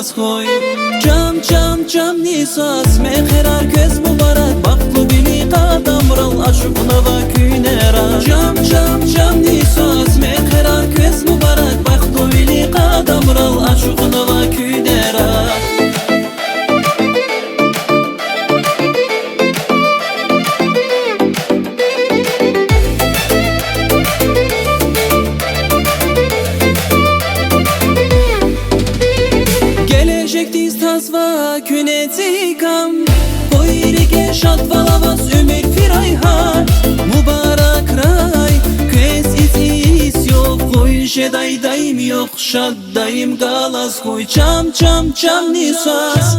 galas koy. Cam cam cam nisas mekherar köz mübarek Baklı bili qadam ral aşıqna va küynera. Cam cam cam nisas mekherar köz mübarek Baklı bili qadam ral aşıqna va küynera. Gelecektiz tasva künetikam Koyrike şatvalavas ümit firayha Mübarek ray Köz is yok Koy şeday dayım yok Şaddayım galas koy. Çam çam çam nisas